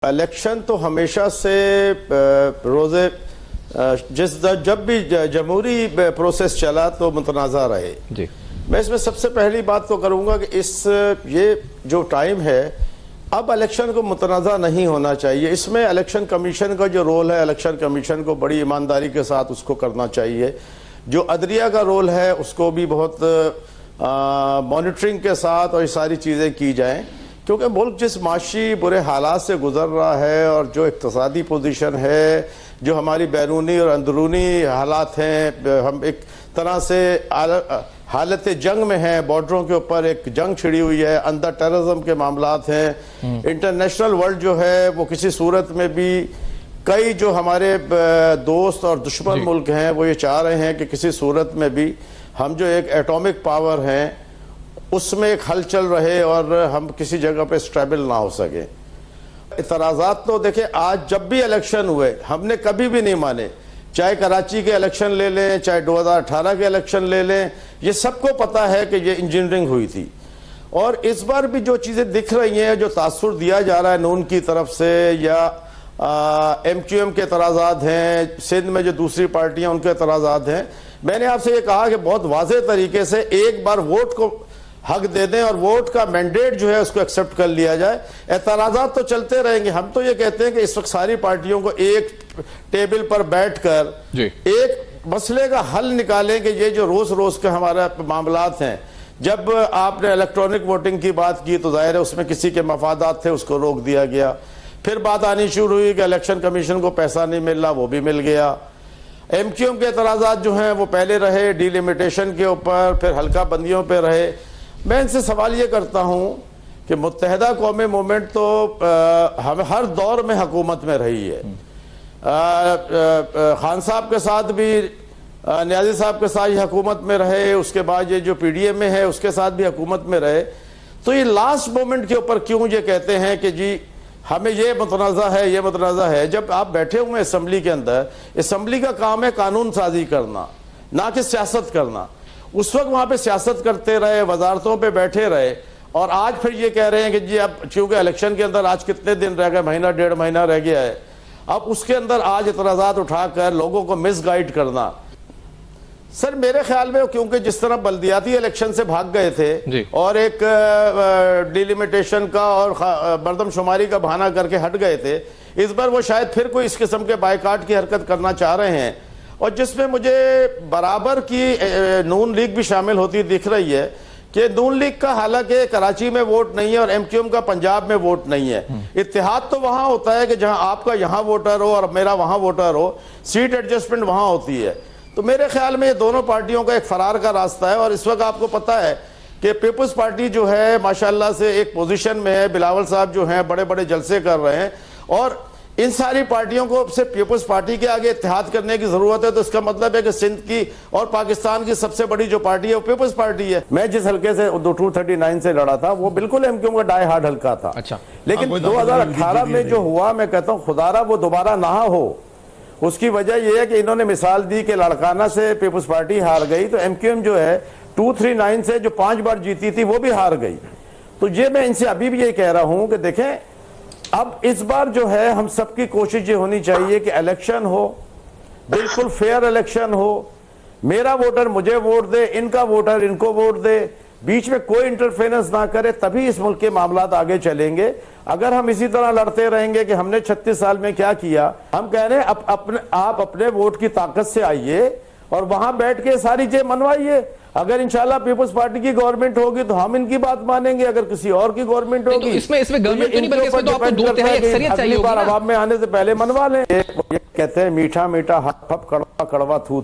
Election तो हमेशा से रोजे जब भी जमहूरी प्रोसेस चला तो मुतनाज़ा रहे जी। मैं इसमें सबसे पहली बात तो करूंगा कि ये जो टाइम है अब इलेक्शन को मुतनाज़ा नहीं होना चाहिए। इसमें इलेक्शन कमीशन का जो रोल है, इलेक्शन कमीशन को बड़ी ईमानदारी के साथ उसको करना चाहिए। जो अदलिया का रोल है उसको भी बहुत मॉनिटरिंग के साथ और ये सारी चीज़ें की जाएं, क्योंकि मुल्क जिस माशी बुरे हालात से गुजर रहा है और जो इक्तसादी पोजीशन है, जो हमारी बैरूनी और अंदरूनी हालात हैं, हम एक तरह से हालत जंग में हैं। बॉर्डरों के ऊपर एक जंग छिड़ी हुई है, अंदर टेररिज्म के मामलात हैं। इंटरनेशनल वर्ल्ड जो है वो किसी सूरत में भी, कई जो हमारे दोस्त और दुश्मन मुल्क हैं वो ये चाह रहे हैं कि किसी सूरत में भी हम जो एक एटॉमिक पावर हैं उसमें एक हलचल रहे और हम किसी जगह पे स्टेबल ना हो सके। इतराज़ात तो देखें, आज जब भी इलेक्शन हुए हमने कभी भी नहीं माने, चाहे कराची के इलेक्शन ले लें, चाहे 2018 के इलेक्शन ले लें, ये सबको पता है कि ये इंजीनियरिंग हुई थी। और इस बार भी जो चीज़ें दिख रही हैं, जो तासुर दिया जा रहा है नून की तरफ से या MQM के तराज़ात हैं, सिंध में जो दूसरी पार्टियां उनके तराज़ात हैं, मैंने आपसे ये कहा कि बहुत वाज़ेह तरीके से एक बार वोट को हक दे दें और वोट का मैंडेट जो है उसको एक्सेप्ट कर लिया जाए। एतराज़ात तो चलते रहेंगे। हम तो ये कहते हैं कि इस वक्त सारी पार्टियों को एक टेबल पर बैठकर एक मसले का हल निकालें कि ये जो रोज रोज के हमारे मामलात हैं। जब आपने इलेक्ट्रॉनिक वोटिंग की बात की तो जाहिर है उसमें किसी के मफादात थे, उसको रोक दिया गया। फिर बात आनी शुरू हुई कि इलेक्शन कमीशन को पैसा नहीं मिल रहा, वो भी मिल गया। MQM के एतराज़ात जो हैं वो पहले रहे डिलिमिटेशन के ऊपर, फिर हल्का बंदियों पर रहे। मैं इनसे सवाल ये करता हूं कि मुत्तहिदा कौमी मूवमेंट तो हम हर दौर में हुकूमत में रही है। खान साहब के साथ भी, नियाज़ी साहब के साथ ये हुकूमत में रहे, उसके बाद ये जो PDM में है उसके साथ भी हुकूमत में रहे। तो ये लास्ट मोमेंट के ऊपर क्यों ये कहते हैं कि जी हमें ये मुतनाज़ा है, ये मुतनाज़ा है। जब आप बैठे हुए हैं असम्बली के अंदर, असम्बली का काम है कानून साजी करना, ना कि सियासत करना। उस वक्त वहां पे सियासत करते रहे, वजारतों पे बैठे रहे, और आज फिर ये कह रहे हैं कि जी अब चूंकि इलेक्शन के अंदर आज कितने दिन रह गए, महीना डेढ़ महीना रह गया है, अब उसके अंदर आज इतराज़ात उठाकर लोगों को मिसगाइड करना। सर मेरे ख्याल में क्योंकि जिस तरह बल्दियाती इलेक्शन से भाग गए थे और एक डिलिमिटेशन का और मरदमशुमारी का बहाना करके हट गए थे, इस बार वो शायद फिर कोई इस किस्म के बायकाट की हरकत करना चाह रहे हैं, और जिसमें मुझे बराबर की नून लीग भी शामिल होती दिख रही है कि नून लीग का हालांकि कराची में वोट नहीं है और MQM का पंजाब में वोट नहीं है। इत्तेहाद तो वहां होता है कि जहां आपका यहां वोटर हो और मेरा वहां वोटर हो, सीट एडजस्टमेंट वहां होती है। तो मेरे ख्याल में ये दोनों पार्टियों का एक फरार का रास्ता है। और इस वक्त आपको पता है कि पीपल्स पार्टी जो है माशाल्लाह से एक पोजीशन में है, बिलावल साहब जो हैं बड़े बड़े जलसे कर रहे हैं, और इन सारी पार्टियों को सिर्फ पीपल्स पार्टी के आगे इत्तेहाद करने की जरूरत है। तो इसका मतलब है कि सिंध की और पाकिस्तान की सबसे बड़ी जो पार्टी है वो पीपल्स पार्टी है। मैं जिस हल्के से 239 से लड़ा था वो बिल्कुल MQM का डाई हार्ड हल्का था। अच्छा, लेकिन 2018 में जो हुआ, मैं कहता हूँ खुदारा वो दोबारा ना हो। उसकी वजह यह है कि इन्होंने मिसाल दी कि लड़काना से पीपल्स पार्टी हार गई, तो MQM जो है 239 से जो 5 बार जीती थी वो भी हार गई। तो ये मैं इनसे अभी भी ये कह रहा हूं कि देखें, अब इस बार जो है हम सबकी कोशिश ये होनी चाहिए कि इलेक्शन हो, बिल्कुल फेयर इलेक्शन हो, मेरा वोटर मुझे वोट दे, इनका वोटर इनको वोट दे, बीच में कोई इंटरफेरेंस ना करे, तभी इस मुल्क के मामलात आगे चलेंगे। अगर हम इसी तरह लड़ते रहेंगे कि हमने 36 साल में क्या किया, हम कह रहे हैं आप अपने वोट की ताकत से आइए और वहां बैठ के सारी चीजें मनवाइए। अगर इंशाल्लाह पीपल्स पार्टी की गवर्नमेंट होगी तो हम इनकी बात मानेंगे, अगर किसी और की गवरमेंट होगी इसमें गवर्नमेंट तो नहीं, बल्कि इसमें तो आपको 2 तिहाई अक्सरियत चाहिए होगी ना। अवाम में आने से पहले मनवा लें। ये कहते हैं मीठा मीठा हप हप कड़वा कड़वा थू